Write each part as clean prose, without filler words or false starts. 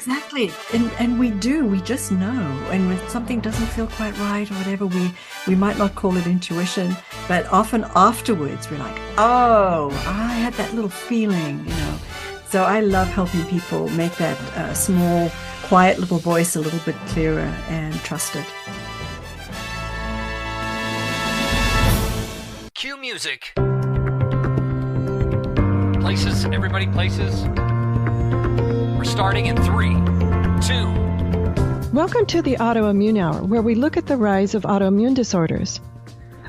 Exactly. And we just know. And when something doesn't feel quite right or whatever, we might not call it intuition, but often afterwards we're like, oh, I had that little feeling. So I love helping people make that small, quiet little voice a little bit clearer and trusted. Cue music. Places, everybody places. We're starting in 3, 2. Welcome to the Autoimmune Hour, where we look at the rise of autoimmune disorders.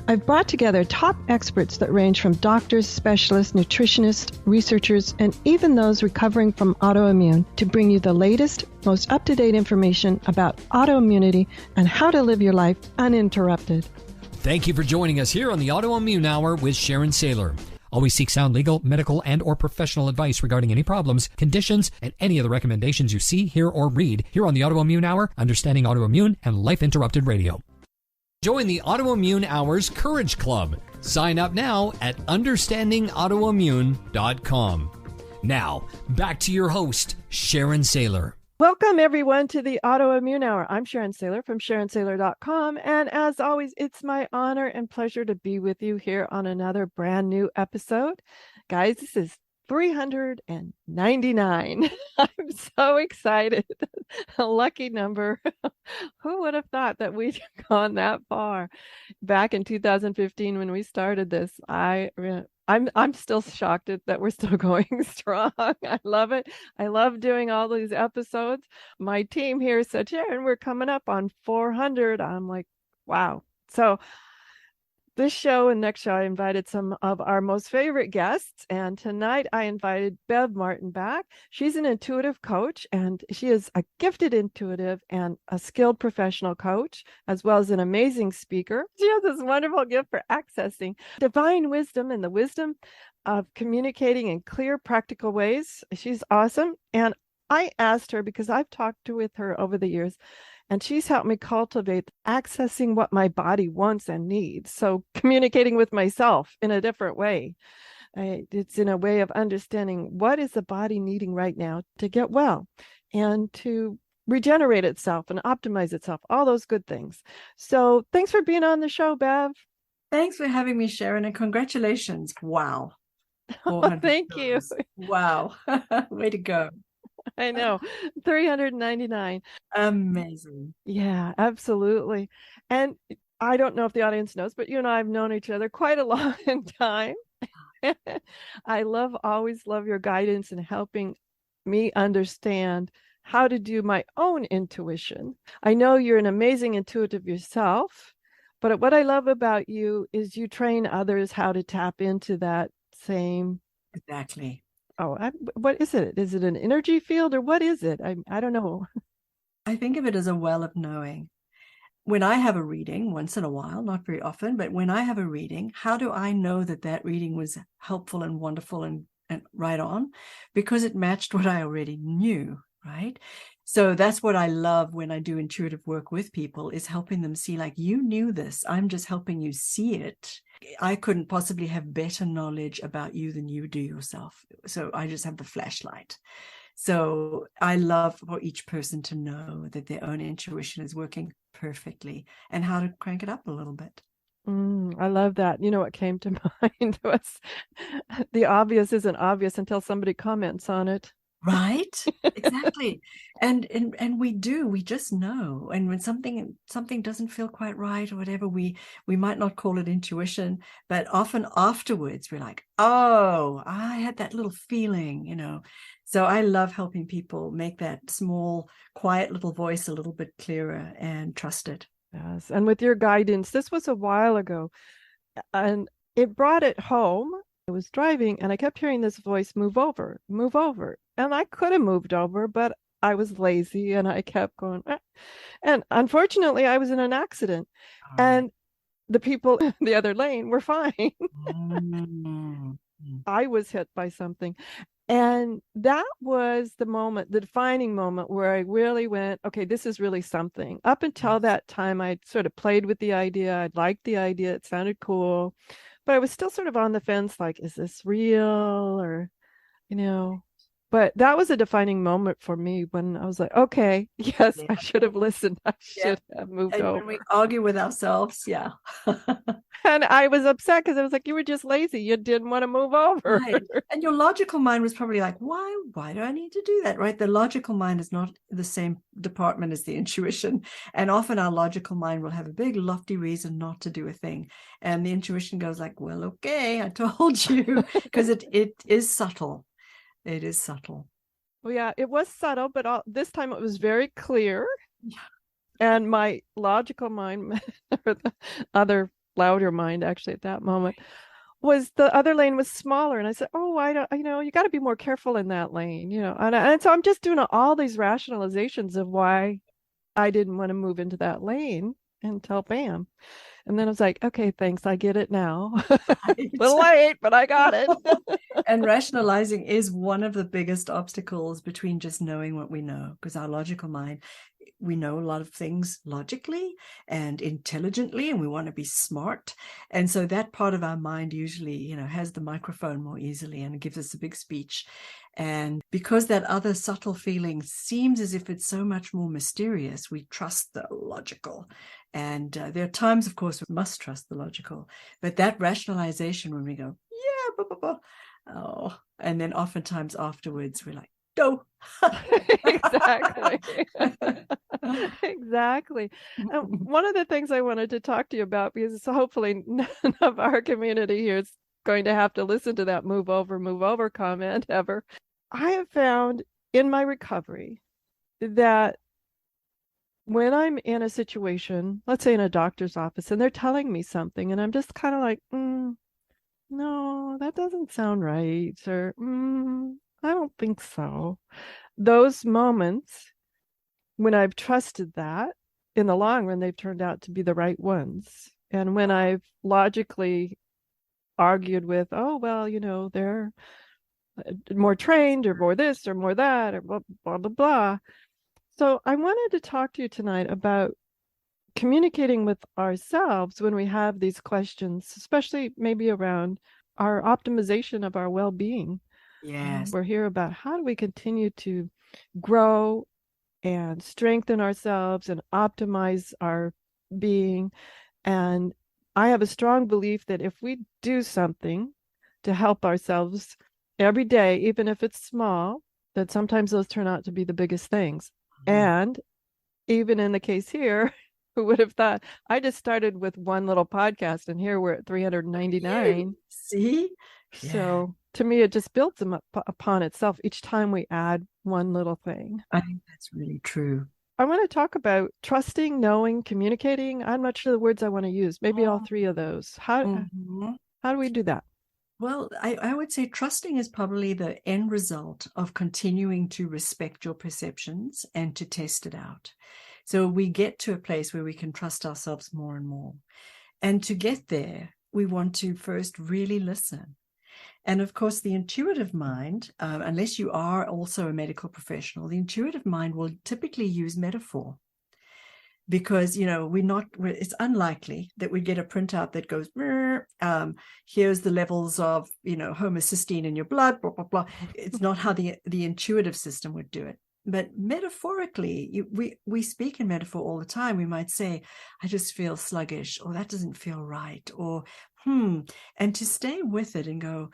I've brought together top experts that range from doctors, specialists, nutritionists, researchers, and even those recovering from autoimmune to bring you the latest, most up-to-date information about autoimmunity and how to live your life uninterrupted. Thank you for joining us here on the Autoimmune Hour with Sharon Sayler. Always seek sound legal, medical, and or professional advice regarding any problems, conditions, and any of the recommendations you see, hear, or read here on the Autoimmune Hour, Understanding Autoimmune, and Life Interrupted Radio. Join the Autoimmune Hour's Courage Club. Sign up now at understandingautoimmune.com. Now, back to your host, Sharon Sayler. Welcome, everyone, to the Autoimmune Hour. I'm Sharon Sayler from SharonSayler.com. And as always, it's my honor and pleasure to be with you here on another brand new episode. Guys, this is 399. I'm so excited. A lucky number. Who would have thought that we'd gone that far? Back in 2015 when we started this, I'm still shocked that we're still going strong. I love it. I love doing all these episodes. My team here said, Sharon, we're coming up on 400. I'm like, wow. So this show and next show, I invited some of our most favorite guests. And tonight I invited Bev Martin back. She's an intuitive coach, and she is a gifted intuitive and a skilled professional coach, as well as an amazing speaker. She has this wonderful gift for accessing divine wisdom and the wisdom of communicating in clear, practical ways. She's awesome. And I asked her, because I've talked with her over the years, and she's helped me cultivate accessing what my body wants and needs. So communicating with myself in a different way. It's in a way of understanding what is the body needing right now to get well and to regenerate itself and optimize itself, all those good things. So thanks for being on the show, Bev. Thanks for having me, Sharon, and congratulations. Wow. Thank you. Wow. Way to go. I know. 399. Amazing. Yeah, absolutely. And I don't know if the audience knows, but you and I have known each other quite a long time. I always love your guidance in helping me understand how to do my own intuition. I know you're an amazing intuitive yourself, but what I love about you is you train others how to tap into that same. Exactly. Oh, what is it? Is it an energy field or what is it? I don't know. I think of it as a well of knowing. When I have a reading, once in a while, not very often, but when I have a reading, how do I know that reading was helpful and wonderful and right on? Because it matched what I already knew, right? So that's what I love when I do intuitive work with people, is helping them see, like, you knew this. I'm just helping you see it. I couldn't possibly have better knowledge about you than you do yourself. So I just have the flashlight. So I love for each person to know that their own intuition is working perfectly and how to crank it up a little bit. I love that. You know what came to mind was the obvious isn't obvious until somebody comments on it. Right? Exactly. And we just know. And when something doesn't feel quite right or whatever, we might not call it intuition, but often afterwards we're like, oh, I had that little feeling. So I love helping people make that small, quiet little voice a little bit clearer and trusted. Yes. And with your guidance, this was a while ago, and it brought it home. I was driving and I kept hearing this voice, move over, move over. And I could have moved over, but I was lazy and I kept going. And unfortunately, I was in an accident. And the people in the other lane were fine. I was hit by something. And that was the moment, the defining moment where I really went, okay, this is really something. Up until that time, I sort of played with the idea. I liked the idea. It sounded cool. But I was still sort of on the fence, like, is this real? Or, But that was a defining moment for me when I was like, okay, yes, Yeah. I should have listened. I Yeah. should have moved And when we over. argue with ourselves, yeah. And I was upset because I was like, you were just lazy. You didn't want to move over. Right. And your logical mind was probably like, why do I need to do that? Right. The logical mind is not the same department as the intuition. And often our logical mind will have a big lofty reason not to do a thing. And the intuition goes like, well, okay, I told you, because it is subtle. It is subtle. Well, yeah, it was subtle, but this time it was very clear. Yeah. And my logical mind, or the other louder mind, actually, at that moment, was the other lane was smaller. And I said, oh, I don't, you got to be more careful in that lane, And so I'm just doing all these rationalizations of why I didn't want to move into that lane until bam. And then I was like, okay, thanks. I get it now. Right. Little late, but I got it. And rationalizing is one of the biggest obstacles between just knowing what we know, because our logical mind, we know a lot of things logically and intelligently, and we want to be smart. And so that part of our mind usually, has the microphone more easily and gives us a big speech. And because that other subtle feeling seems as if it's so much more mysterious, we trust the logical. And there are times, of course, we must trust the logical. But that rationalization, when we go, yeah, blah, blah, blah, oh, and then oftentimes afterwards, we're like, go. Exactly. Exactly. One of the things I wanted to talk to you about, because hopefully none of our community here is going to have to listen to that move over comment ever. I have found in my recovery that when I'm in a situation, let's say in a doctor's office, and they're telling me something, and I'm just kind of like, no, that doesn't sound right, or I don't think so. Those moments when I've trusted that, in the long run, they've turned out to be the right ones. And when I've logically argued with, oh, well, they're more trained or more this or more that or blah, blah, blah, blah. So I wanted to talk to you tonight about communicating with ourselves when we have these questions, especially maybe around our optimization of our well-being. Yes. We're here about how do we continue to grow and strengthen ourselves and optimize our being. And I have a strong belief that if we do something to help ourselves every day, even if it's small, that sometimes those turn out to be the biggest things. And even in the case here, who would have thought? I just started with one little podcast, and here we're at 399. See? So to me, it just builds them up upon itself each time we add one little thing. I think that's really true. I want to talk about trusting, knowing, communicating. I'm not sure the words I want to use. Maybe all three of those. How do we do that? Well, I would say trusting is probably the end result of continuing to respect your perceptions and to test it out. So we get to a place where we can trust ourselves more and more. And to get there, we want to first really listen. And of course, the intuitive mind, unless you are also a medical professional, the intuitive mind will typically use metaphor. Because, it's unlikely that we get a printout that goes, here's the levels of, homocysteine in your blood, blah, blah, blah. It's not how the intuitive system would do it. But metaphorically, we speak in metaphor all the time. We might say, I just feel sluggish, or that doesn't feel right, or, and to stay with it and go,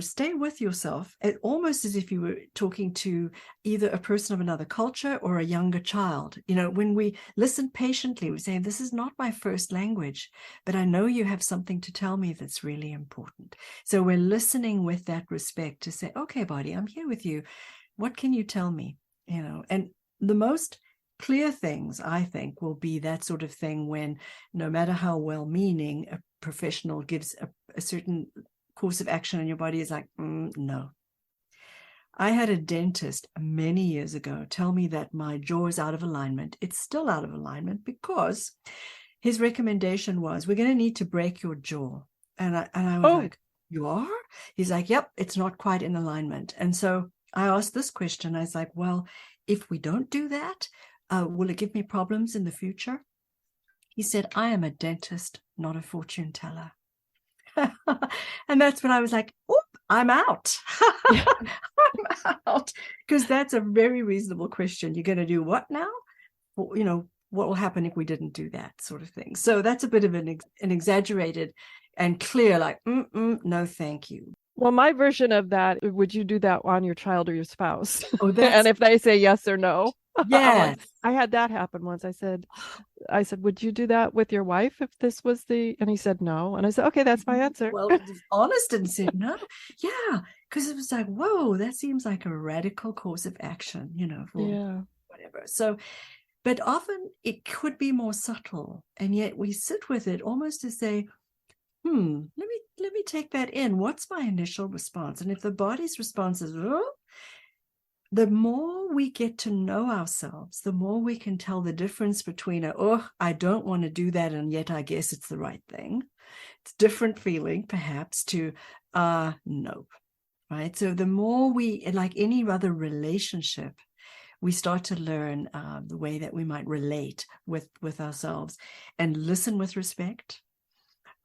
stay with yourself, almost as if you were talking to either a person of another culture or a younger child. When we listen patiently, we say, this is not my first language, but I know you have something to tell me that's really important. So we're listening with that respect to say, okay, body, I'm here with you. What can you tell me? And the most clear things, I think, will be that sort of thing when, no matter how well-meaning a professional gives a certain course of action and your body is like, no. I had a dentist many years ago tell me that my jaw is out of alignment. It's still out of alignment because his recommendation was, we're going to need to break your jaw. And I was like, you are? He's like, yep, it's not quite in alignment. And so I asked this question. I was like, well, if we don't do that, will it give me problems in the future? He said, I am a dentist, not a fortune teller. And that's when I was like, oop, I'm out. I'm out? Because that's a very reasonable question. You're going to do what now? Well, what will happen if we didn't do that, sort of thing. So that's a bit of an exaggerated and clear, like, no, thank you. Well, my version of that, would you do that on your child or your spouse? Oh, And if they say yes or no, yes. I had that happen once. I said, would you do that with your wife if this was and he said no. And I said, okay, that's my answer. Well, honest and said no. Yeah. Because it was like, whoa, that seems like a radical course of action, for whatever. So, but often it could be more subtle. And yet we sit with it almost to say, let me take that in. What's my initial response? And if the body's response is, oh, the more we get to know ourselves, the more we can tell the difference between I don't want to do that, and yet I guess it's the right thing. It's different feeling, perhaps, to nope. Right. So the more we, like any other relationship, we start to learn the way that we might relate with ourselves and listen with respect.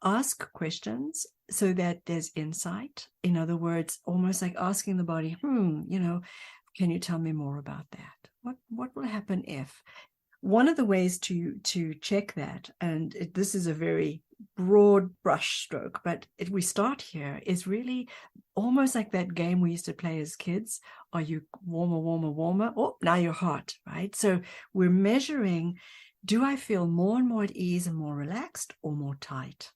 Ask questions so that there's insight. In other words, almost like asking the body, can you tell me more about that? What will happen if? One of the ways to check that, and this is a very broad brush stroke, but we start here, is really almost like that game we used to play as kids. Are you warmer, warmer, warmer? Oh, now you're hot, right? So we're measuring, do I feel more and more at ease and more relaxed, or more tight?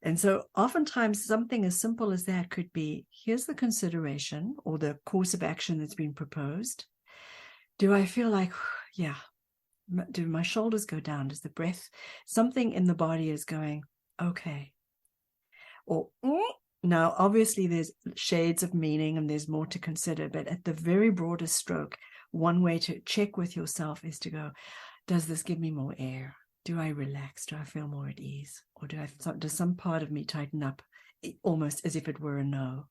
And so oftentimes something as simple as that could be, here's the consideration or the course of action that's been proposed. Do I feel like, do my shoulders go down? Does the breath, something in the body is going, okay. Or, now, obviously there's shades of meaning and there's more to consider, but at the very broadest stroke, one way to check with yourself is to go, does this give me more air? Do I relax? Do I feel more at ease? Or does some part of me tighten up, almost as if it were a no?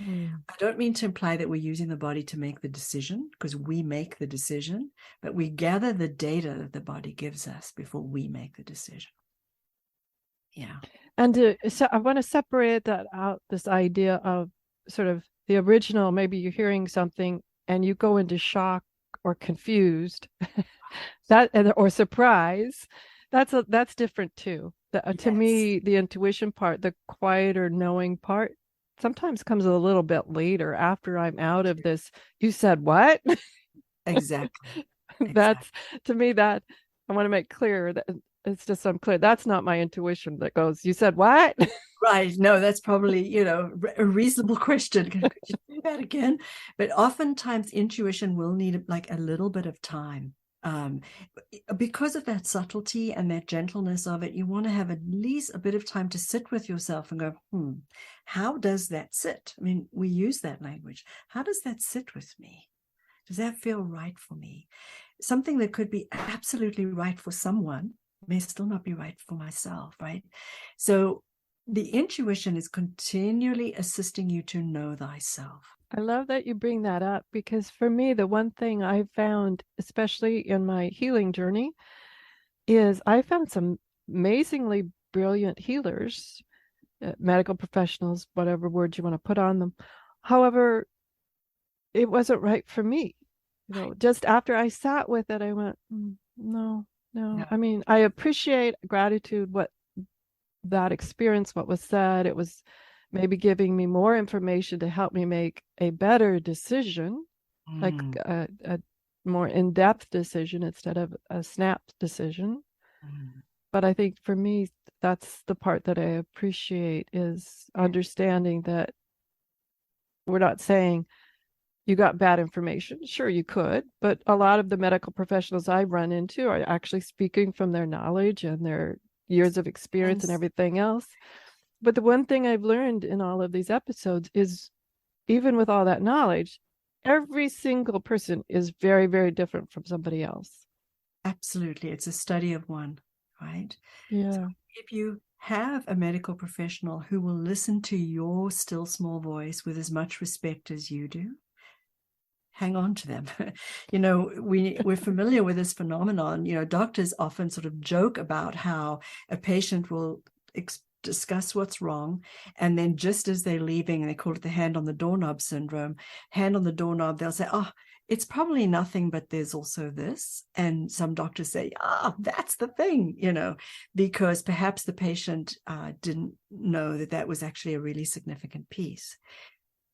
I don't mean to imply that we're using the body to make the decision, because we make the decision, but we gather the data that the body gives us before we make the decision. Yeah. And so I want to separate that out, this idea of sort of the original, maybe you're hearing something and you go into shock or confused, or surprise. That's different too. Yes. To me, the intuition part, the quieter knowing part, sometimes comes a little bit later after I'm out of this. You said what? Exactly. That's, to me, that I want to make clear that it's just so clear. That's not my intuition that goes, you said what? Right. No, that's probably, a reasonable question. Could you do that again? But oftentimes intuition will need like a little bit of time. Because of that subtlety and that gentleness of it, you want to have at least a bit of time to sit with yourself and go, how does that sit? I mean, we use that language. How does that sit with me? Does that feel right for me? Something that could be absolutely right for someone may still not be right for myself, right? So the intuition is continually assisting you to know thyself. I love that you bring that up, because for me, the one thing I found, especially in my healing journey, is I found some amazingly brilliant healers, medical professionals, whatever words you want to put on them. However, it wasn't right for me. Just after I sat with it, I went, no. I mean, I appreciate gratitude, what that experience, what was said. It was maybe giving me more information to help me make a better decision, like a more in-depth decision instead of a snap decision. But I think for me, that's the part that I appreciate, is understanding that we're not saying you got bad information. Sure, you could, but a lot of the medical professionals I run into are actually speaking from their knowledge and their years of experience and everything else. But the one thing I've learned in all of these episodes is, even with all that knowledge, every single person is very, very different from somebody else. Absolutely. It's a study of one, right? Yeah. So if you have a medical professional who will listen to your still small voice with as much respect as you do, hang on to them. We're familiar with this phenomenon. Doctors often sort of joke about how a patient will discuss what's wrong. And then just as they're leaving, they call it the hand on the doorknob syndrome, hand on the doorknob, they'll say, oh, it's probably nothing, but there's also this. And some doctors say, that's the thing, because perhaps the patient didn't know that that was actually a really significant piece.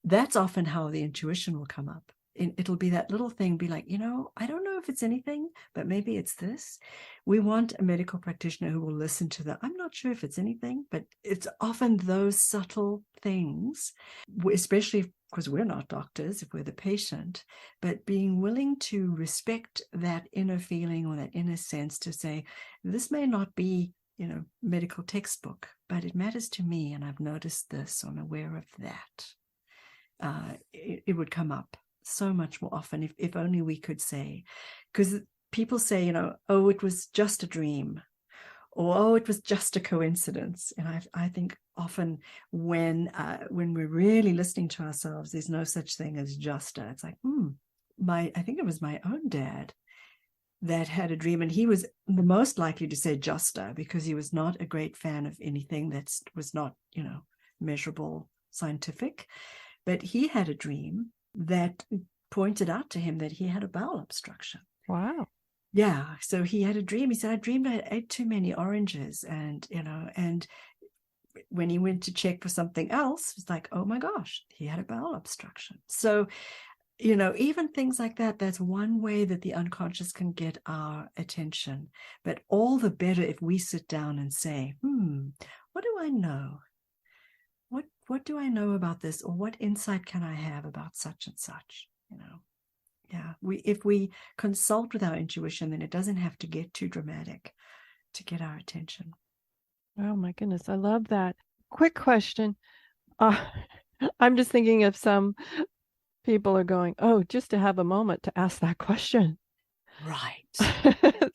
That's often how the intuition will come up. It'll be that little thing, be like, I don't know if it's anything, but maybe it's this. We want a medical practitioner who will listen to that. I'm not sure if it's anything, but it's often those subtle things, especially because we're not doctors, if we're the patient, but being willing to respect that inner feeling or that inner sense to say, this may not be, medical textbook, but it matters to me. And I've noticed this, so I'm aware of that. It would come up so much more often if only we could say, because people say, oh, it was just a dream, or oh, it was just a coincidence. And I think often when we're really listening to ourselves, there's no such thing as just a. It's like, I think it was my own dad that had a dream, and he was the most likely to say just a, because he was not a great fan of anything that was not, measurable, scientific. But he had a dream that pointed out to him that he had a bowel obstruction. Wow. Yeah. So he had a dream. He said, I dreamed I ate too many oranges. And, and when he went to check for something else, it's like, oh my gosh, he had a bowel obstruction. So, even things like that, that's one way that the unconscious can get our attention. But all the better if we sit down and say, what do I know? What do I know about this, or what insight can I have about such and such? Yeah. If we consult with our intuition, then it doesn't have to get too dramatic to get our attention. Oh my goodness, I love that. Quick question. I'm just thinking if some people are going, oh, just to have a moment to ask that question. Right.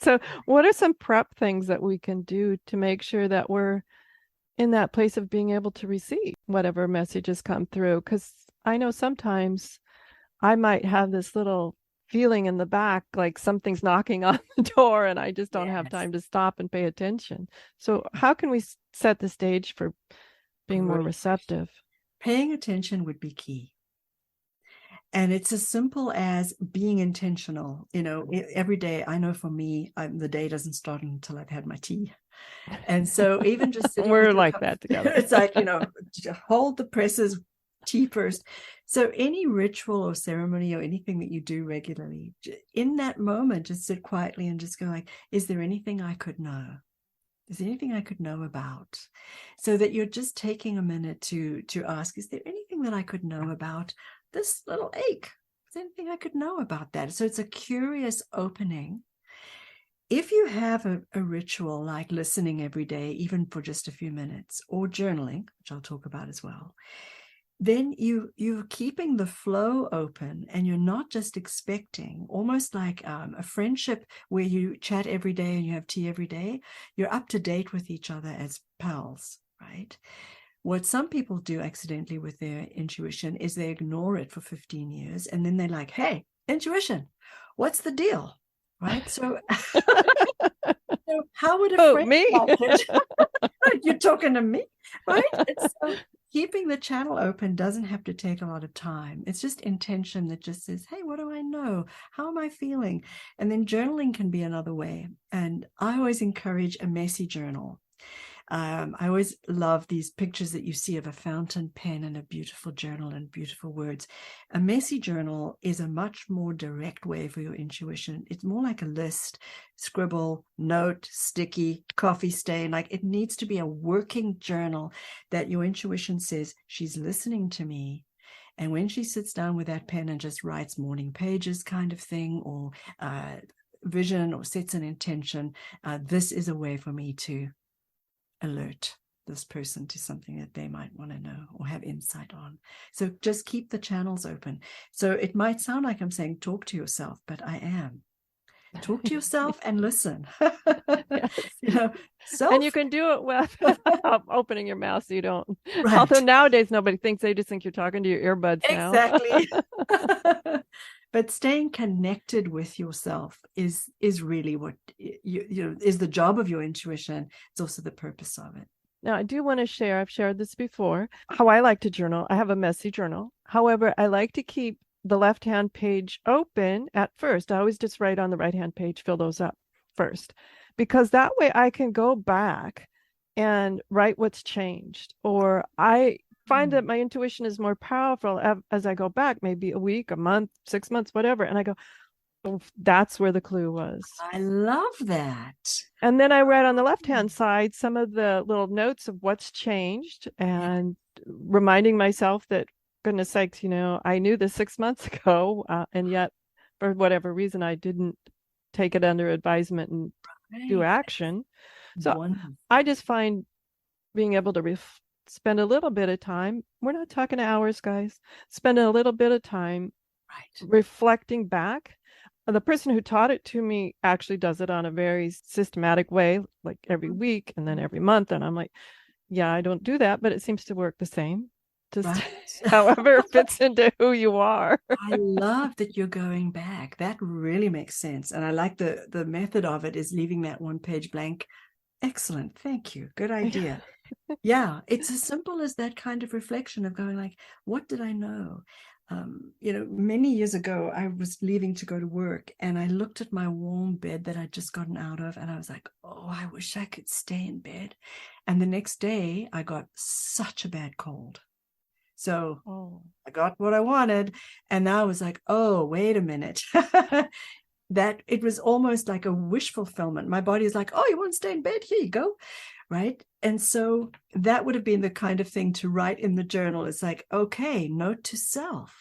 So what are some prep things that we can do to make sure that we're in that place of being able to receive whatever messages come through? Because I know sometimes I might have this little feeling in the back, like something's knocking on the door and I just don't have time to stop and pay attention. So how can we set the stage for being more receptive? Paying attention would be key. And it's as simple as being intentional. Every day, I know for me, the day doesn't start until I've had my tea. And so even just sitting we're like that together. It's like, hold the presses, tea first. So any ritual or ceremony or anything that you do regularly, in that moment, just sit quietly and just go like, is there anything I could know? Is there anything I could know about? So that you're just taking a minute to ask, is there anything that I could know about this little ache? Is there anything I could know about that? So it's a curious opening. If you have a ritual like listening every day, even for just a few minutes, or journaling, which I'll talk about as well, then you're keeping the flow open, and you're not just expecting, almost like a friendship where you chat every day and you have tea every day. You're up to date with each other as pals, right? What some people do accidentally with their intuition is they ignore it for 15 years, and then they're like, hey, intuition, what's the deal? Right? So how would a friend like it? You're talking to me, right? So keeping the channel open doesn't have to take a lot of time. It's just intention that just says, hey, what do I know? How am I feeling? And then journaling can be another way. And I always encourage a messy journal. I always love these pictures that you see of a fountain pen and a beautiful journal and beautiful words. A messy journal is a much more direct way for your intuition. It's more like a list, scribble, note, sticky, coffee stain. Like it needs to be a working journal that your intuition says, she's listening to me. And when she sits down with that pen and just writes morning pages kind of thing, or vision, or sets an intention, this is a way for me to alert this person to something that they might want to know or have insight on. So just keep the channels open. So it might sound like I'm saying talk to yourself, but I am. Talk to yourself and listen. And you can do it without opening your mouth so you don't. Right. Although nowadays nobody thinks, they just think you're talking to your earbuds now. Exactly. But staying connected with yourself is really what is the job of your intuition. It's also the purpose of it. Now, I do want to share, I've shared this before, how I like to journal. I have a messy journal. However, I like to keep the left-hand page open at first. I always just write on the right-hand page, fill those up first, because that way I can go back and write what's changed. Or I find that my intuition is more powerful as I go back, maybe a week, a month, 6 months, whatever. And I go, oh, that's where the clue was. I love that. And then I read on the left-hand side some of the little notes of what's changed and reminding myself that, goodness sakes, I knew this 6 months ago, and yet for whatever reason, I didn't take it under advisement and do action. So Wonderful. I just find being able to spend a little bit of time, we're not talking hours, guys, spending a little bit of time reflecting back. The person who taught it to me actually does it on a very systematic way, like every week and then every month. And I'm like, yeah, I don't do that, but it seems to work the same. Just however it fits into who you are. I love that you're going back. That really makes sense. And I like the method of it is leaving that one page blank. Excellent. Thank you. Good idea. Yeah, it's as simple as that kind of reflection of going like, what did I know? Many years ago, I was leaving to go to work and I looked at my warm bed that I'd just gotten out of and I was like, oh, I wish I could stay in bed. And the next day I got such a bad cold. So I got what I wanted. And now I was like, oh, wait a minute. That it was almost like a wish fulfillment. My body is like, oh, you want to stay in bed? Here you go. Right. And so that would have been the kind of thing to write in the journal. It's like, okay, note to self.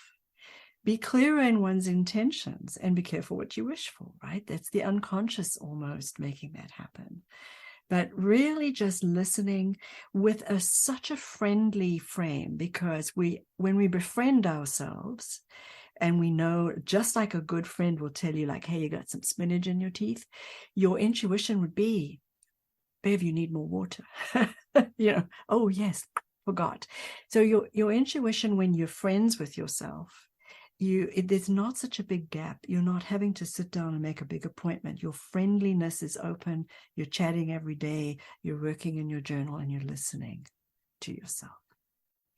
Be clear in one's intentions and be careful what you wish for, right? That's the unconscious almost making that happen. But really just listening with such a friendly frame, because when we befriend ourselves, and we know, just like a good friend will tell you, like, hey, you got some spinach in your teeth, your intuition would be, Bev, you need more water. Oh, yes, forgot. So your intuition, when you're friends with yourself, there's not such a big gap. You're not having to sit down and make a big appointment. Your friendliness is open. You're chatting every day. You're working in your journal and you're listening to yourself.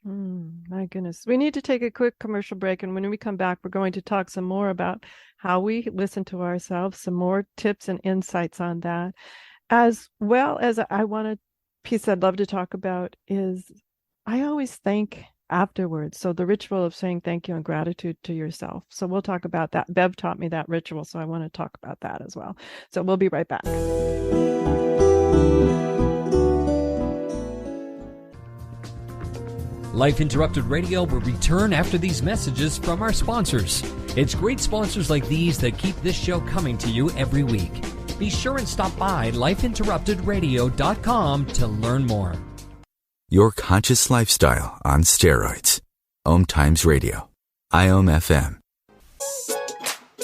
My goodness. We need to take a quick commercial break. And when we come back, we're going to talk some more about how we listen to ourselves, some more tips and insights on that. As well as piece I'd love to talk about is I always thank afterwards. So the ritual of saying thank you and gratitude to yourself. So we'll talk about that. Bev taught me that ritual, so I want to talk about that as well. So we'll be right back. Life Interrupted Radio will return after these messages from our sponsors. It's great sponsors like these that keep this show coming to you every week. Be sure and stop by lifeinterruptedradio.com to learn more. Your conscious lifestyle on steroids. OMTimes Radio. IOM FM.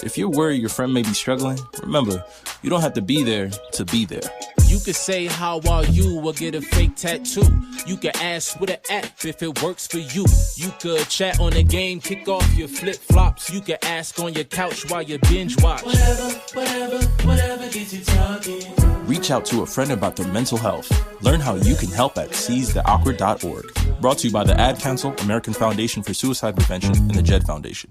If you're worried your friend may be struggling, remember, you don't have to be there to be there. You could say, how are you, or get a fake tattoo. You could ask with an app if it works for you. You could chat on the game, kick off your flip-flops. You could ask on your couch while you binge watch. Whatever gets you talking. Reach out to a friend about their mental health. Learn how you can help at seizetheawkward.org. Brought to you by the Ad Council, American Foundation for Suicide Prevention, and the JED Foundation.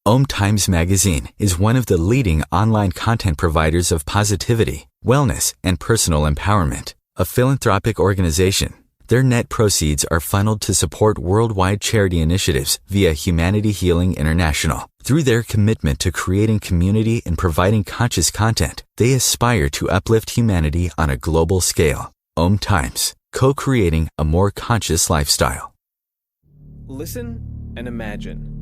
OMTimes Magazine is one of the leading online content providers of positivity, wellness, and personal empowerment. A philanthropic organization, their net proceeds are funneled to support worldwide charity initiatives via Humanity Healing International. Through their commitment to creating community and providing conscious content, they aspire to uplift humanity on a global scale. OMTimes, co-creating a more conscious lifestyle. Listen and imagine.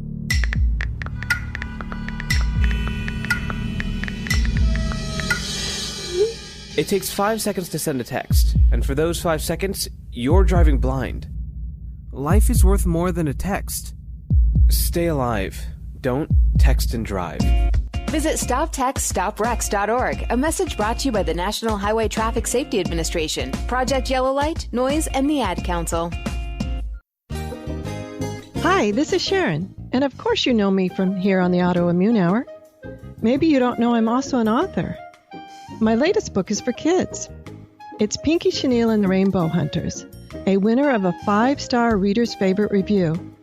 It takes 5 seconds to send a text, and for those 5 seconds, you're driving blind. Life is worth more than a text. Stay alive. Don't text and drive. Visit StopTextStopWrecks.org, a message brought to you by the National Highway Traffic Safety Administration, Project Yellow Light, Noise, and the Ad Council. Hi, this is Sharon, and of course you know me from here on the Autoimmune Hour. Maybe you don't know I'm also an author. My latest book is for kids. It's Pinky Chenille and the Rainbow Hunters, a winner of a 5-star Reader's Favorite Review.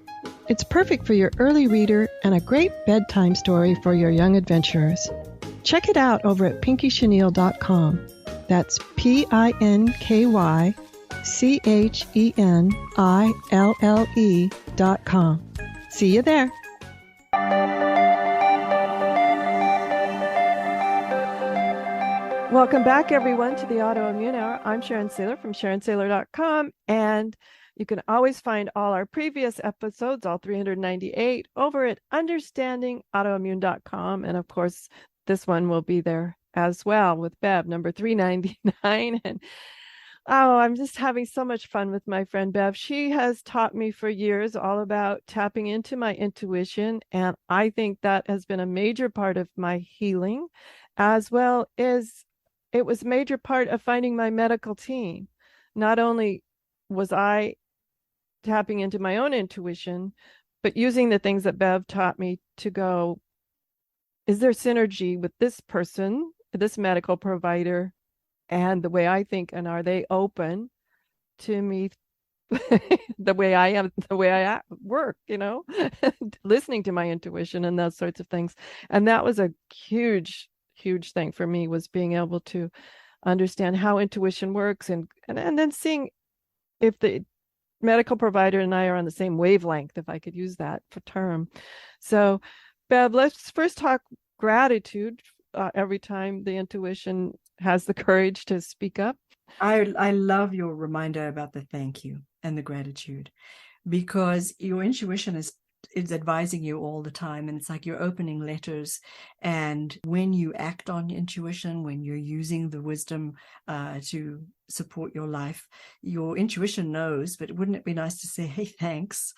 It's perfect for your early reader and a great bedtime story for your young adventurers. Check it out over at pinkychenille.com. That's PinkyChenille.com. See you there. Welcome back, everyone, to the Autoimmune Hour. I'm Sharon Sayler from SharonSayler.com, and you can always find all our previous episodes, all 398, over at understandingautoimmune.com. And of course, this one will be there as well with Bev, number 399. And I'm just having so much fun with my friend Bev. She has taught me for years all about tapping into my intuition, and I think that has been a major part of my healing, as well as it was a major part of finding my medical team. Not only was I tapping into my own intuition, but using the things that Bev taught me to go, is there synergy with this person, this medical provider, and the way I think, and are they open to me the way I am, the way I work, listening to my intuition and those sorts of things. And that was a huge thing for me, was being able to understand how intuition works, and then seeing if the medical provider and I are on the same wavelength, if I could use that for term. So, Bev, let's first talk gratitude. Every time the intuition has the courage to speak up. I love your reminder about the thank you and the gratitude, because your intuition is advising you all the time, and it's like you're opening letters. And when you act on intuition, when you're using the wisdom to support your life, your intuition knows. But wouldn't it be nice to say, hey, thanks?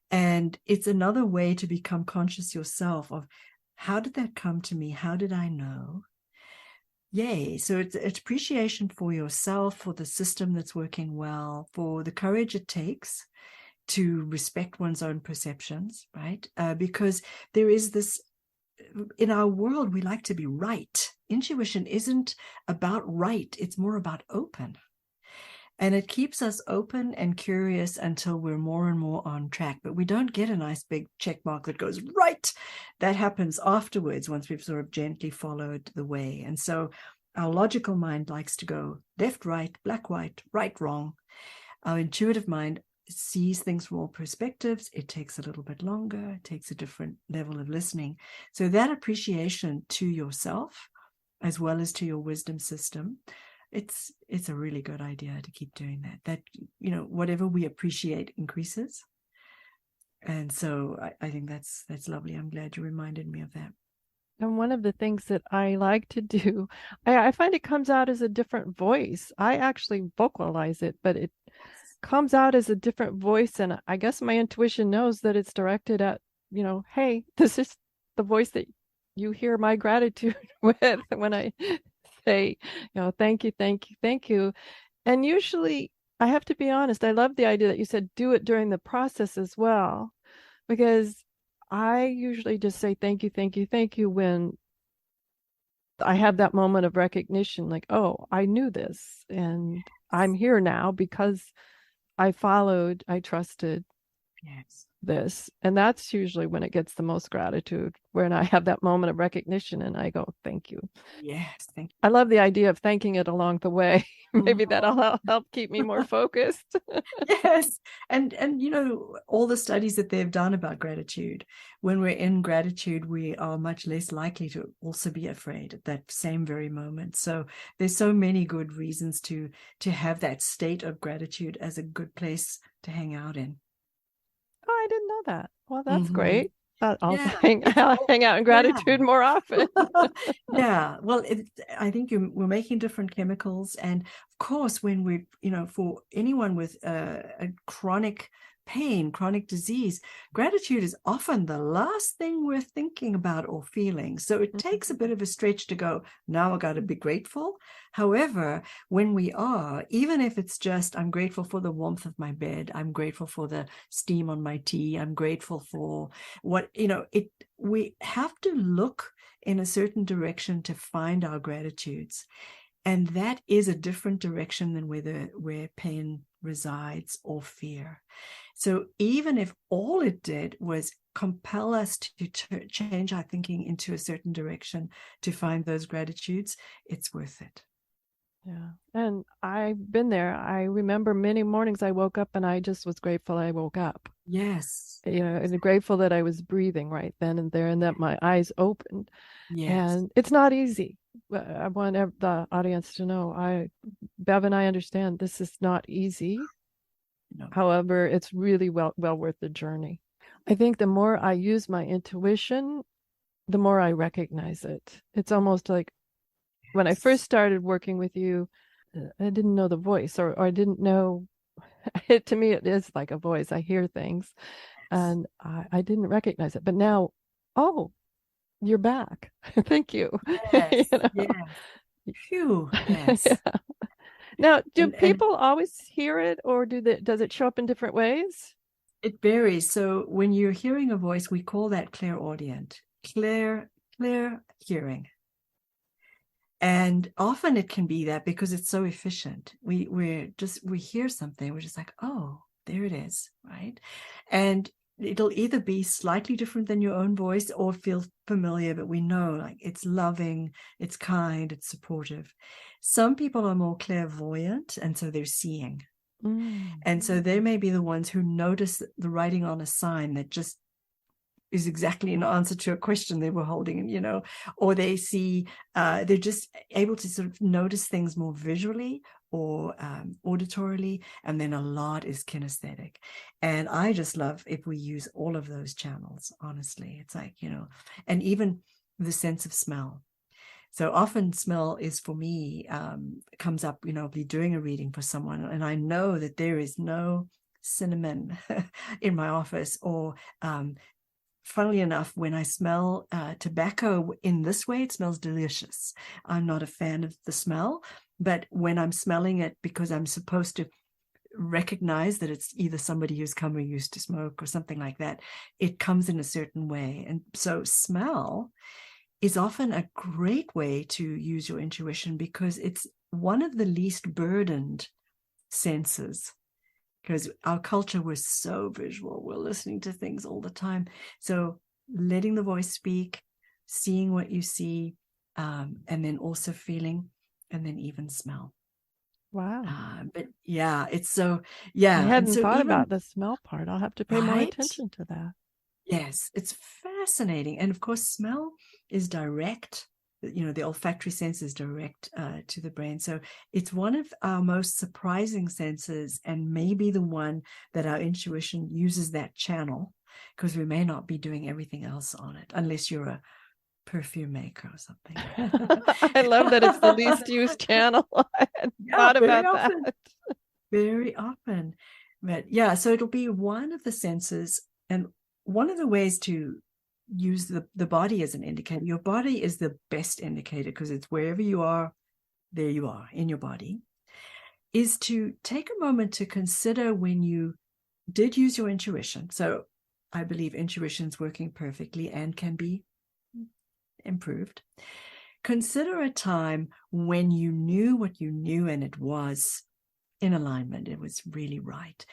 And it's another way to become conscious yourself of, how did that come to me? How did I know? Yay. So it's appreciation for yourself, for the system that's working well, for the courage it takes to respect one's own perceptions, right? Because there is this, in our world, we like to be right. Intuition isn't about right. It's more about open. And it keeps us open and curious until we're more and more on track. But we don't get a nice big check mark that goes right. That happens afterwards, once we've sort of gently followed the way. And so our logical mind likes to go left, right, black, white, right, wrong. Our intuitive mind sees things from all perspectives. It takes a little bit longer. It takes a different level of listening. So that appreciation to yourself, as well as to your wisdom system, it's a really good idea to keep doing that. That, whatever we appreciate increases. And so I think that's lovely. I'm glad you reminded me of that. And one of the things that I like to do, I find it comes out as a different voice. I actually vocalize it, but it comes out as a different voice. And I guess my intuition knows that it's directed at, hey, this is the voice that you hear my gratitude with when I say, thank you, thank you, thank you. And usually, I have to be honest, I love the idea that you said do it during the process as well, because I usually just say thank you, thank you, thank you when I have that moment of recognition, like, oh, I knew this and I'm here now because I followed, I trusted this. And that's usually when it gets the most gratitude, when I have that moment of recognition and I go, thank you. Yes, thank you. I love the idea of thanking it along the way. Maybe that'll help keep me more focused. Yes. And all the studies that they've done about gratitude, when we're in gratitude, we are much less likely to also be afraid at that same very moment. So there's so many good reasons to have that state of gratitude as a good place to hang out in. Oh, I didn't know that. Well, that's great. I'll hang out in gratitude more often. Yeah. Well, I think we're making different chemicals. And of course, when we, for anyone with a chronic pain, chronic disease, gratitude is often the last thing we're thinking about or feeling. So it takes a bit of a stretch to go, now I got to be grateful. However, when we are, even if it's just, I'm grateful for the warmth of my bed, I'm grateful for the steam on my tea, I'm grateful for what, we have to look in a certain direction to find our gratitudes. And that is a different direction than where pain resides or fear. So even if all it did was compel us to change our thinking into a certain direction to find those gratitudes, it's worth it. Yeah. And I've been there. I remember many mornings I woke up and I just was grateful I woke up. Yes. And grateful that I was breathing right then and there and that my eyes opened. Yes. And it's not easy. I want the audience to know, Bev and I understand this is not easy. No. However, it's really well worth the journey. I think the more I use my intuition, the more I recognize it. It's almost like when I first started working with you, I didn't know the voice, or I didn't know. To me, it is like a voice. I hear things, and I didn't recognize it. But now, oh, you're back. Thank you. Yes. Yes. Phew. Yes. Yeah. Now, do people always hear it, or does it show up in different ways? It varies. So when you're hearing a voice, we call that clairaudient, clear hearing. And often it can be that because it's so efficient. We hear something, we're just like, oh, there it is, right? And it'll either be slightly different than your own voice or feel familiar, but we know like it's loving, it's kind, it's supportive. Some people are more clairvoyant, and so they're seeing. And so they may be the ones who notice the writing on a sign that just is exactly an answer to a question they were holding, or they see, they're just able to sort of notice things more visually or auditorily, and then a lot is kinesthetic. And I just love if we use all of those channels, honestly. It's like, and even the sense of smell. So often smell is, for me, comes up, I'll be doing a reading for someone, and I know that there is no cinnamon in my office, or funnily enough, when I smell tobacco in this way, it smells delicious. I'm not a fan of the smell, but when I'm smelling it, because I'm supposed to recognize that it's either somebody who's come or used to smoke or something like that, it comes in a certain way. And so smell is often a great way to use your intuition, because it's one of the least burdened senses. Because our culture was so visual. We're listening to things all the time. So letting the voice speak, seeing what you see, and then also feeling, and then even smell. Wow. But yeah, it's so, yeah. I hadn't thought about the smell part. I'll have to pay more attention to that. Yes, it's fascinating. And of course, smell is direct. The olfactory sense is direct to the brain. So it's one of our most surprising senses, and maybe the one that our intuition uses that channel, because we may not be doing everything else on it, unless you're a perfume maker or something. I love that it's the least used channel. I hadn't thought about that. Very often. But yeah, so it'll be one of the senses, and one of the ways to use the body as an indicator. Your body is the best indicator, because it's wherever you are, there you are in your body, is to take a moment to consider when you did use your intuition. So I believe intuition is working perfectly and can be improved. Consider a time when you knew what you knew and it was in alignment. It was really right.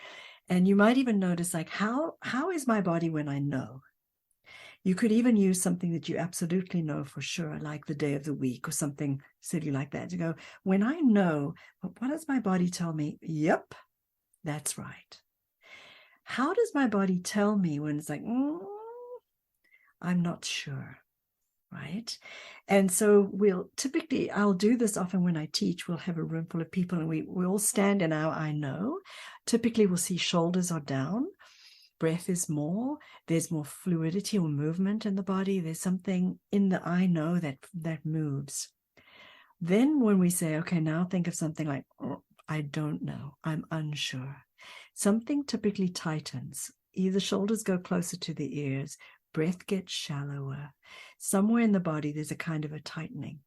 And you might even notice, like, how is my body when I know? You could even use something that you absolutely know for sure, like the day of the week or something silly like that, to go, when I know, what does my body tell me? Yep, that's right. How does my body tell me when it's like, I'm not sure, right? And so I'll do this often when I teach. We'll have a room full of people, and we all stand in our I know. Typically, we'll see shoulders are down. Breath is more, there's more fluidity or movement in the body. There's something in the I know that moves. Then when we say, okay, now think of something like, I don't know, I'm unsure. Something typically tightens. Either shoulders go closer to the ears, breath gets shallower. Somewhere in the body, there's a kind of a tightening.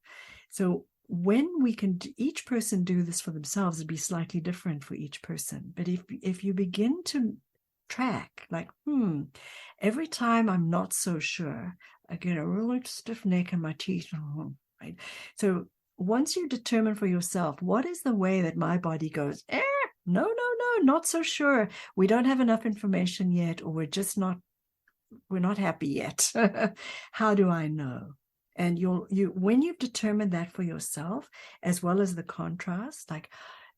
So when we can, each person do this for themselves, it'd be slightly different for each person. But if you begin to track, like, every time I'm not so sure, I get a really stiff neck in my teeth, right? So once you determine for yourself, what is the way that my body goes, no, not so sure. We don't have enough information yet, or we're not happy yet. How do I know? And when you've determined that for yourself, as well as the contrast,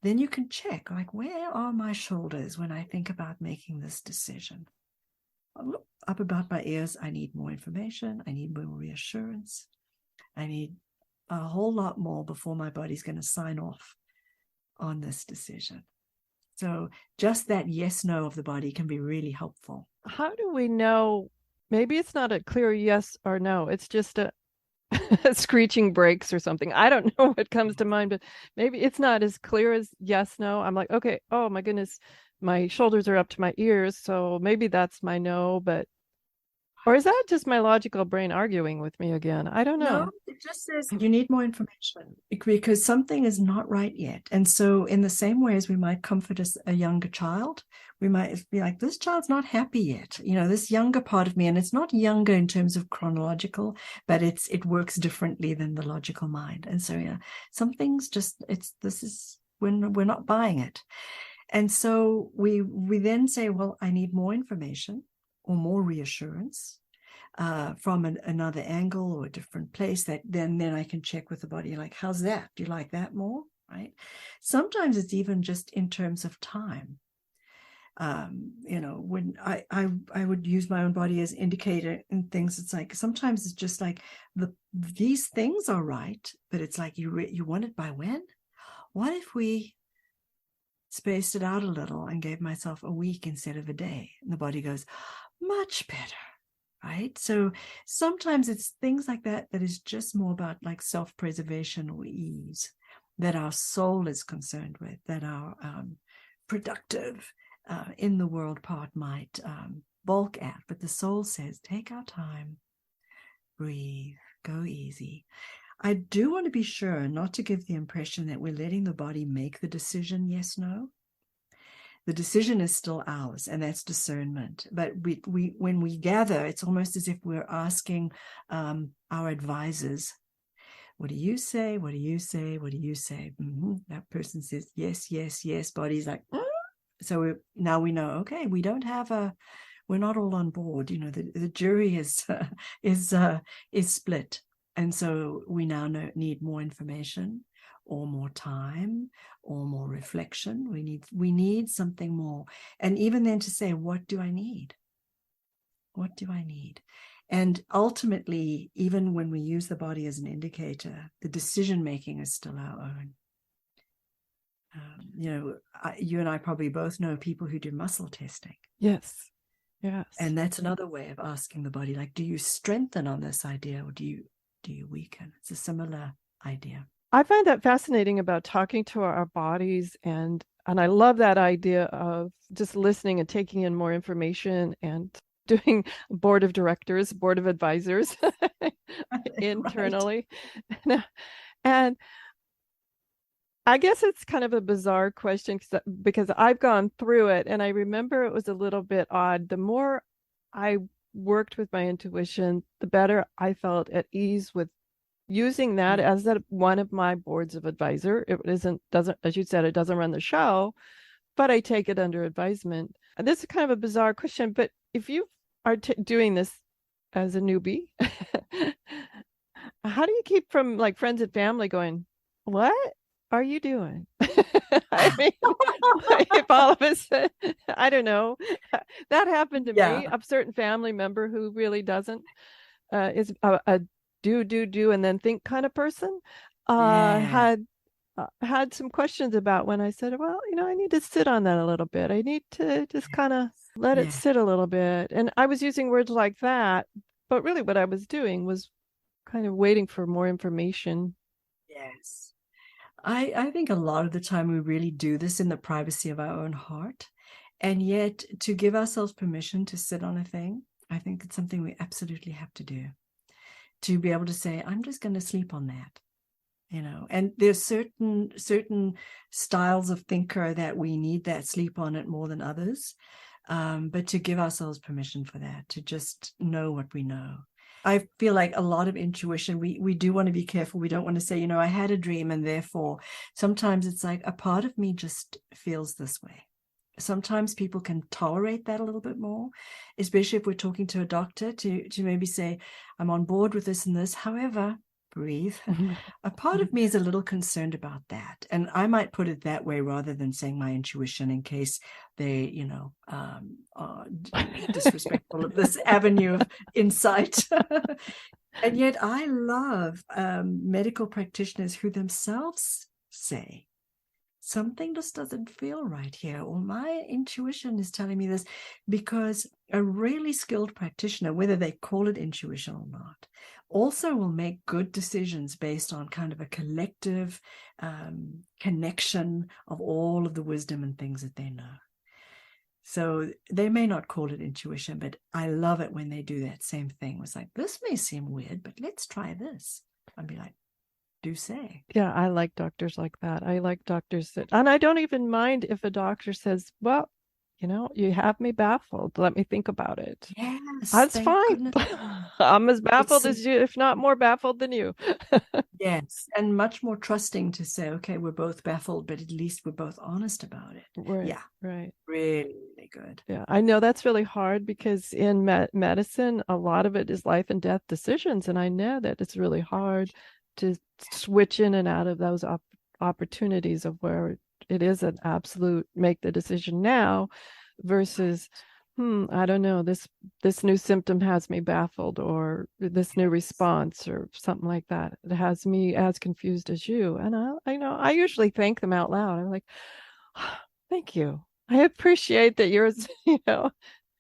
then you can check, where are my shoulders when I think about making this decision? Up about my ears, I need more information. I need more reassurance. I need a whole lot more before my body's going to sign off on this decision. So just that yes, no of the body can be really helpful. How do we know? Maybe it's not a clear yes or no. It's just a screeching brakes or something. I don't know what comes to mind, but maybe it's not as clear as yes, no. I'm like, okay, oh my goodness, my shoulders are up to my ears, so maybe that's my no, but or is that just my logical brain arguing with me again? I don't know. No, it just says you need more information because something is not right yet. And so in the same way as we might comfort a younger child, we might be like, this child's not happy yet. This younger part of me, and it's not younger in terms of chronological, but it works differently than the logical mind. And so, something's just, we're not buying it. And so we then say, well, I need more information or more reassurance from another angle or a different place, that then I can check with the body, like, how's that? Do you like that more? Right? Sometimes it's even just in terms of time. When I would use my own body as indicator in things, it's like sometimes it's just like these things are right, but it's like you want it by when? What if we spaced it out a little and gave myself a week instead of a day? And the body goes, much better, right? So sometimes it's things like that is just more about like self-preservation or ease that our soul is concerned with, that our productive in the world part might balk at. But the soul says, take our time, breathe, go easy. I do want to be sure not to give the impression that we're letting the body make the decision, yes, no. The decision is still ours, and that's discernment. But we when we gather, it's almost as if we're asking our advisors, what do you say? What do you say? What do you say? Mm-hmm. That person says, yes, yes, yes. Body's like, So now we know, okay, we're not all on board. The jury is split. And so we now need more information, or more time, or more reflection. We need something more. And even then to say, what do I need? What do I need? And ultimately, even when we use the body as an indicator, the decision-making is still our own. You and I probably both know people who do muscle testing. Yes. And that's another way of asking the body, like, do you strengthen on this idea, or do you weaken? It's a similar idea. I find that fascinating about talking to our bodies, and I love that idea of just listening and taking in more information and doing board of directors, board of advisors internally. Right. And I guess it's kind of a bizarre question because I've gone through it, and I remember it was a little bit odd. The more I worked with my intuition, the better I felt at ease with using that as one of my boards of advisor. It doesn't, as you said, it doesn't run the show, but I take it under advisement. And this is kind of a bizarre question, but if you are doing this as a newbie, how do you keep from like friends and family going, what are you doing? I mean, if all of us, I don't know, that happened to me. A certain family member who really doesn't, is a do and then think kind of person, had some questions about when I said, well, I need to sit on that a little bit. I need to just kind of let it sit a little bit. And I was using words like that, but really what I was doing was kind of waiting for more information. Yes. I think a lot of the time we really do this in the privacy of our own heart. And yet to give ourselves permission to sit on a thing, I think it's something we absolutely have to do. To be able to say, I'm just going to sleep on that, and there's certain styles of thinker that we need that sleep on it more than others. But to give ourselves permission for that, to just know what we know. I feel like a lot of intuition, we do want to be careful. We don't want to say, I had a dream and therefore. Sometimes it's like a part of me just feels this way. Sometimes people can tolerate that a little bit more, especially if we're talking to a doctor to maybe say, I'm on board with this and this. However, breathe. A part of me is a little concerned about that. And I might put it that way rather than saying my intuition in case they, are disrespectful of this avenue of insight. And yet I love medical practitioners who themselves say, something just doesn't feel right here, or my intuition is telling me this, because a really skilled practitioner, whether they call it intuition or not, also will make good decisions based on kind of a collective connection of all of the wisdom and things that they know. So they may not call it intuition, but I love it when they do that same thing. It's like, this may seem weird, but let's try this. I'd be like, do say. Yeah, I like doctors like that. I like doctors that, and I don't even mind if a doctor says, well, you have me baffled. Let me think about it. Yes. That's fine. I'm as baffled as you, if not more baffled than you. Yes. And much more trusting to say, okay, we're both baffled, but at least we're both honest about it. Right. Yeah. Right. Really, really good. Yeah. I know that's really hard because in medicine, a lot of it is life and death decisions. And I know that it's really hard to switch in and out of those opportunities of where it is an absolute make the decision now versus I don't know, this new symptom has me baffled, or this new response or something like that. It has me as confused as you. And I usually thank them out loud. I'm like, oh, thank you. I appreciate that yours,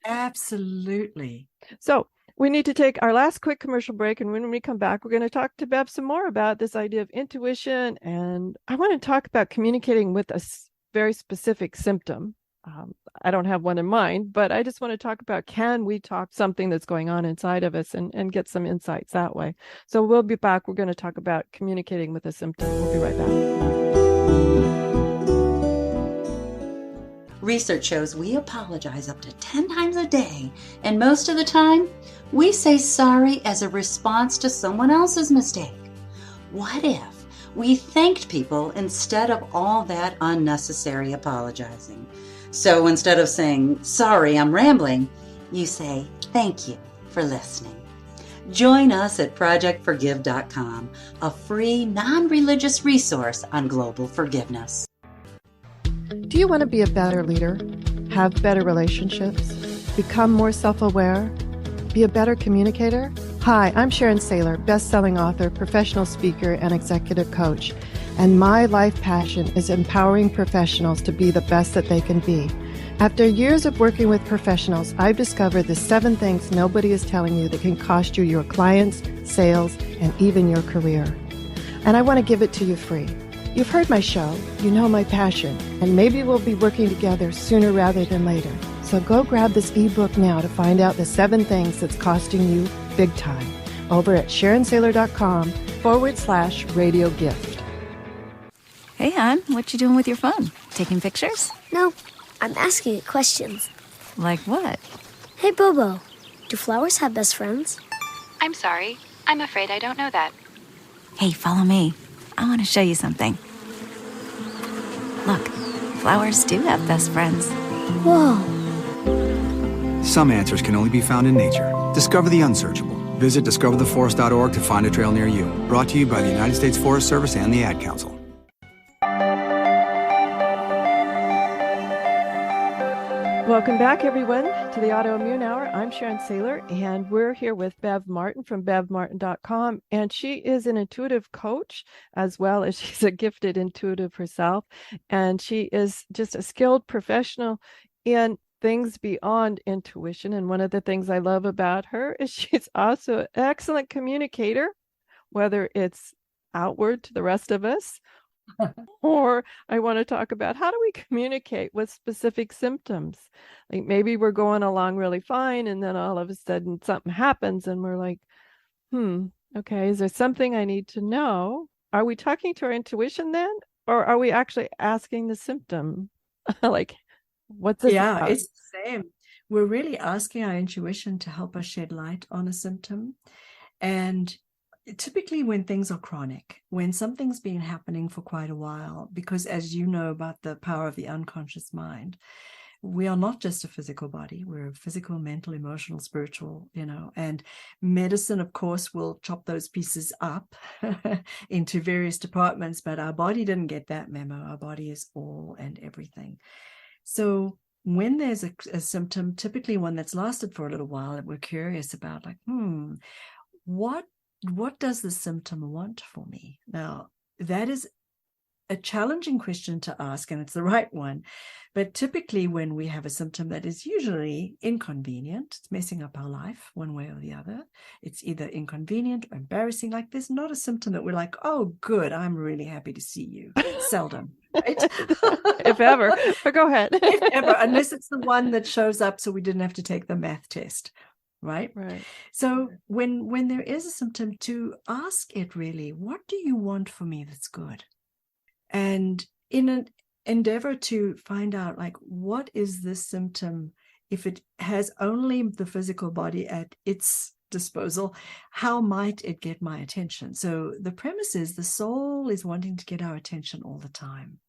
Absolutely. So we need to take our last quick commercial break. And when we come back, we're going to talk to Bev some more about this idea of intuition. And I want to talk about communicating with a very specific symptom. I don't have one in mind, but I just want to talk about, can we talk something that's going on inside of us and get some insights that way? So we'll be back. We're going to talk about communicating with a symptom. We'll be right back. Research shows we apologize up to 10 times a day, and most of the time, we say sorry as a response to someone else's mistake. What if we thanked people instead of all that unnecessary apologizing? So instead of saying, sorry, I'm rambling, you say, thank you for listening. Join us at projectforgive.com, a free, non-religious resource on global forgiveness. Do you want to be a better leader, have better relationships, become more self-aware, be a better communicator? Hi, I'm Sharon Sayler, best-selling author, professional speaker, and executive coach. And my life passion is empowering professionals to be the best that they can be. After years of working with professionals, I've discovered the 7 things nobody is telling you that can cost you your clients, sales, and even your career. And I want to give it to you free. You've heard my show, you know my passion, and maybe we'll be working together sooner rather than later. So go grab this ebook now to find out the 7 things that's costing you big time over at SharonSayler.com/radio gift. Hey, hon, what you doing with your phone? Taking pictures? No, I'm asking it questions. Like what? Hey, Bobo, do flowers have best friends? I'm sorry. I'm afraid I don't know that. Hey, follow me. I want to show you something. Look, flowers do have best friends. Whoa. Some answers can only be found in nature. Discover the unsearchable. Visit discovertheforest.org to find a trail near you. Brought to you by the United States Forest Service and the Ad Council. Welcome back, everyone, to the Autoimmune Hour. I'm Sharon Sayler, and we're here with Bev Martin from bevmartin.com. And she is an intuitive coach, as well as she's a gifted intuitive herself. And she is just a skilled professional in things beyond intuition. And one of the things I love about her is she's also an excellent communicator, whether it's outward to the rest of us, or I want to talk about, how do we communicate with specific symptoms? Like maybe we're going along really fine, and then all of a sudden something happens and we're like, okay, is there something I need to know? Are we talking to our intuition then? Or are we actually asking the symptom? Like, what's this about? It's the same. We're really asking our intuition to help us shed light on a symptom. And typically when things are chronic, when something's been happening for quite a while, because as you know about the power of the unconscious mind, we are not just a physical body. We're a physical, mental, emotional, spiritual, and medicine, of course, will chop those pieces up into various departments, but our body didn't get that memo. Our body is all and everything. So when there's a symptom, typically one that's lasted for a little while, that we're curious about, like, what does the symptom want for me? Now, that is a challenging question to ask, and it's the right one. But typically when we have a symptom that is usually inconvenient, it's messing up our life one way or the other. It's either inconvenient or embarrassing. Like, there's not a symptom that we're like, oh, good, I'm really happy to see you. Seldom, right? If ever. But go ahead. If ever, unless it's the one that shows up so we didn't have to take the math test. Right. So when there is a symptom, to ask it really, what do you want for me that's good? And in an endeavor to find out, like, what is this symptom? If it has only the physical body at its disposal, how might it get my attention? So the premise is the soul is wanting to get our attention all the time.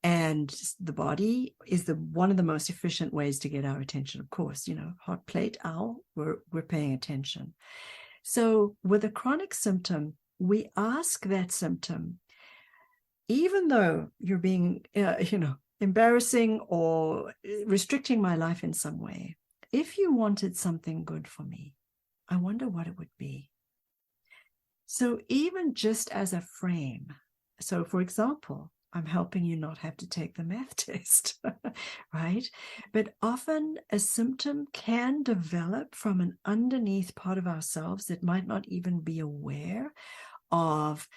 And the body is one of the most efficient ways to get our attention. Of course, hot plate, owl, we're paying attention. So with a chronic symptom, we ask that symptom, even though you're being, embarrassing or restricting my life in some way, if you wanted something good for me, I wonder what it would be. So even just as a frame, so for example, I'm helping you not have to take the math test, right? But often a symptom can develop from an underneath part of ourselves that might not even be aware of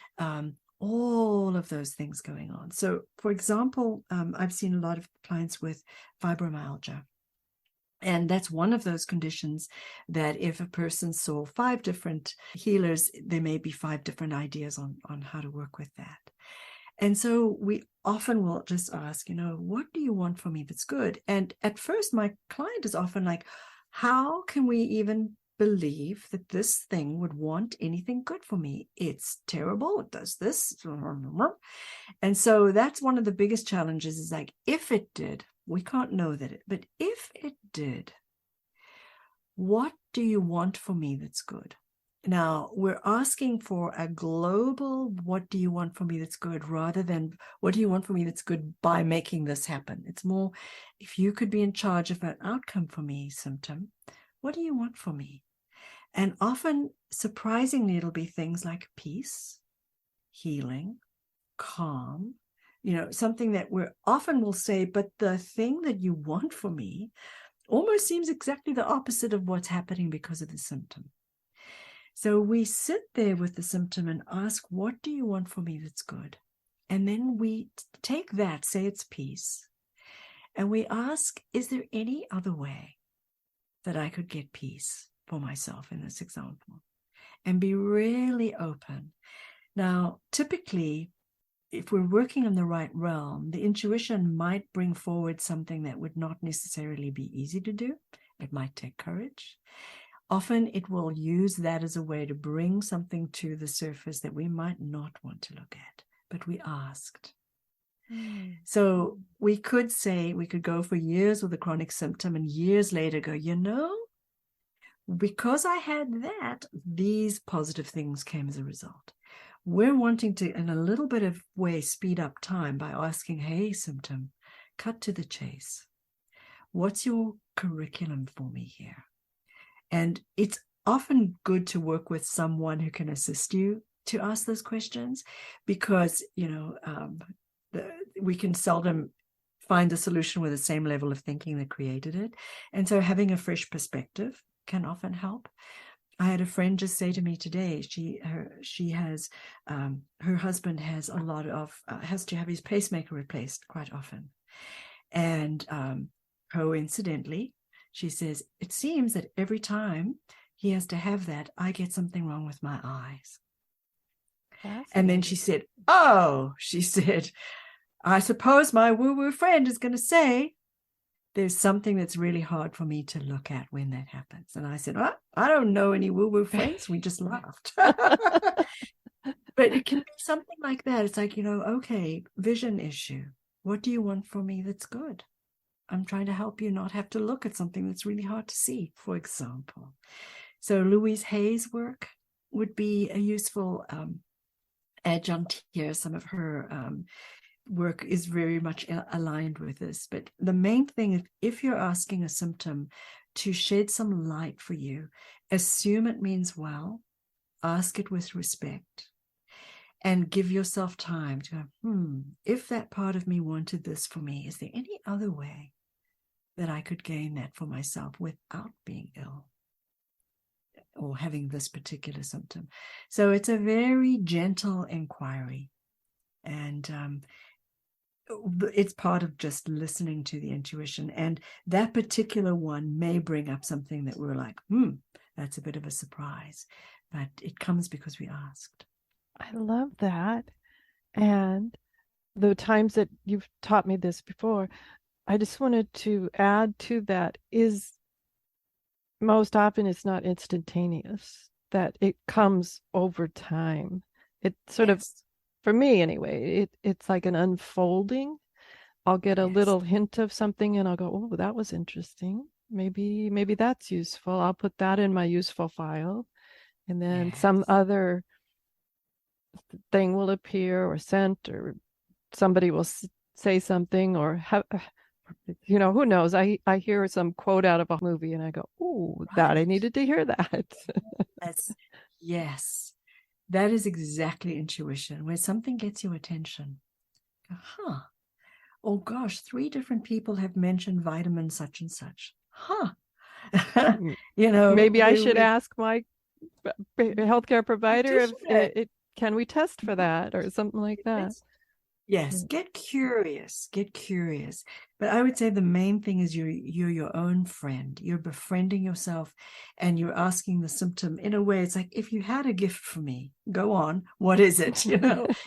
all of those things going on. So, for example, I've seen a lot of clients with fibromyalgia. And that's one of those conditions that if a person saw 5 different healers, there may be 5 different ideas on how to work with that. And so we often will just ask, what do you want from me that's good? And at first, my client is often like, how can we even believe that this thing would want anything good for me? It's terrible. It does this. And so that's one of the biggest challenges, is like, if it did, we can't know that but if it did, what do you want for me that's good? Now, we're asking for a global, what do you want from me that's good, rather than what do you want from me that's good by making this happen? It's more, if you could be in charge of an outcome for me symptom, what do you want for me? And often, surprisingly, it'll be things like peace, healing, calm, something that we're often will say, but the thing that you want for me almost seems exactly the opposite of what's happening because of the symptom. So we sit there with the symptom and ask, what do you want for me that's good? And then we take that, say it's peace, and we ask, is there any other way that I could get peace for myself in this example? And be really open. Now, typically, if we're working in the right realm, the intuition might bring forward something that would not necessarily be easy to do. It might take courage. Often it will use that as a way to bring something to the surface that we might not want to look at, but we asked. So we could go for years with a chronic symptom and years later go, because I had that, these positive things came as a result. We're wanting to, in a little bit of way, speed up time by asking, hey, symptom, cut to the chase. What's your curriculum for me here? And it's often good to work with someone who can assist you to ask those questions, because, we can seldom find a solution with the same level of thinking that created it. And so having a fresh perspective can often help. I had a friend just say to me today, she has, her husband has has to have his pacemaker replaced quite often. And coincidentally, she says, it seems that every time he has to have that, I get something wrong with my eyes. And then she said, I suppose my woo-woo friend is going to say there's something that's really hard for me to look at when that happens. And I said, oh, I don't know any woo-woo friends. We just laughed. But it can be something like that. It's like, okay, vision issue. What do you want from me that's good? I'm trying to help you not have to look at something that's really hard to see, for example. So Louise Hay's work would be a useful adjunct here. Some of her work is very much aligned with this. But the main thing is, if you're asking a symptom to shed some light for you, assume it means well, ask it with respect, and give yourself time to go, if that part of me wanted this for me, is there any other way that I could gain that for myself without being ill or having this particular symptom? So it's a very gentle inquiry. And it's part of just listening to the intuition. And that particular one may bring up something that we're like, that's a bit of a surprise. But it comes because we asked. I love that. And the times that you've taught me this before, I just wanted to add to that is most often it's not instantaneous, that it comes over time. It sort of, for me anyway, it's like an unfolding. I'll get a little hint of something and I'll go, oh, that was interesting. Maybe that's useful. I'll put that in my useful file. And then some other thing will appear or scent, or somebody will say something, or who knows? I hear some quote out of a movie and I go, oh, that I needed to hear that. Yes. That is exactly intuition, where something gets your attention. Oh gosh, 3 different people have mentioned vitamin such and such. Maybe I should ask my healthcare provider if can we test for that or something like that. Yes, get curious. But I would say the main thing is you're your own friend. You're befriending yourself, and you're asking the symptom in a way. It's like, if you had a gift for me, go on. What is it?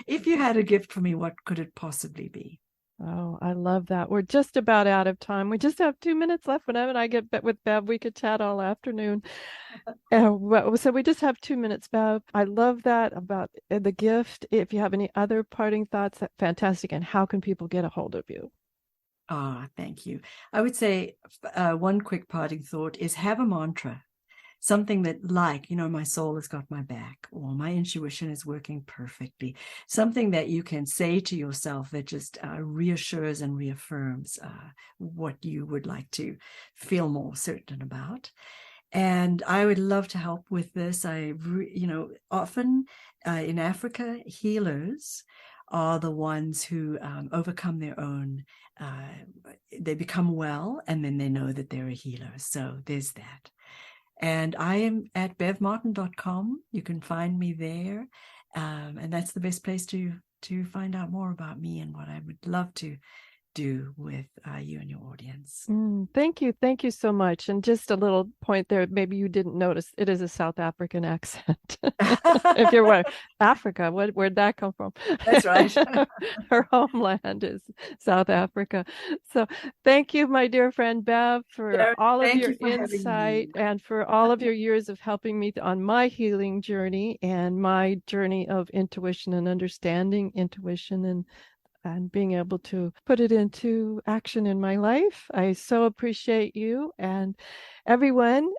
If you had a gift for me, what could it possibly be? Oh, I love that. We're just about out of time. We just have 2 minutes left. Whenever I get with Bev, we could chat all afternoon. So we just have 2 minutes, Bev. I love that about the gift. If you have any other parting thoughts, that's fantastic. And how can people get a hold of you? Thank you. I would say one quick parting thought is have a mantra. Something that, like, my soul has got my back, or my intuition is working perfectly. Something that you can say to yourself that just reassures and reaffirms what you would like to feel more certain about. And I would love to help with this. Often in Africa, healers are the ones who overcome their own, they become well, and then they know that they're a healer. So there's that. And I am at bevmartin.com. You can find me there. And that's the best place to find out more about me and what I would love to do with you and your audience. Thank you. Thank you so much. And just a little point there, maybe you didn't notice, it is a South African accent. If you're wondering, Africa, where'd that come from? That's right. Her homeland is South Africa. So thank you, my dear friend Bev, for all of your insight and for all of your years of helping me on my healing journey and my journey of intuition and understanding intuition and being able to put it into action in my life. I so appreciate you. And everyone,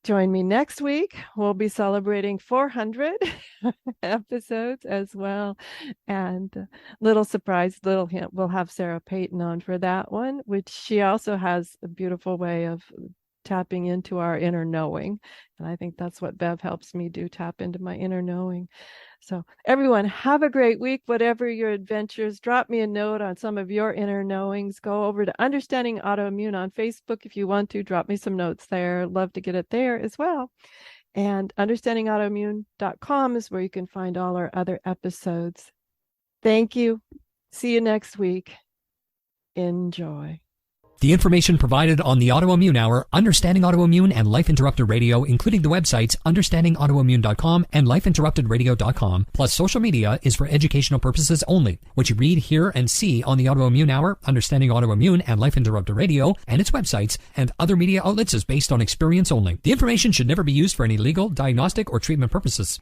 join me next week. We'll be celebrating 400 episodes as well. And little surprise, little hint, we'll have Sarah Payton on for that one, which she also has a beautiful way of tapping into our inner knowing. And I think that's what Bev helps me do, tap into my inner knowing. So everyone, have a great week, whatever your adventures. Drop me a note on some of your inner knowings. Go over to Understanding Autoimmune on Facebook if you want to. Drop me some notes there. Love to get it there as well. And understandingautoimmune.com is where you can find all our other episodes. Thank you. See you next week. Enjoy. The information provided on the Autoimmune Hour, Understanding Autoimmune, and Life Interrupted Radio, including the websites understandingautoimmune.com and lifeinterruptedradio.com, plus social media, is for educational purposes only. What you read, hear, and see on the Autoimmune Hour, Understanding Autoimmune, and Life Interrupted Radio, and its websites, and other media outlets is based on experience only. The information should never be used for any legal, diagnostic, or treatment purposes.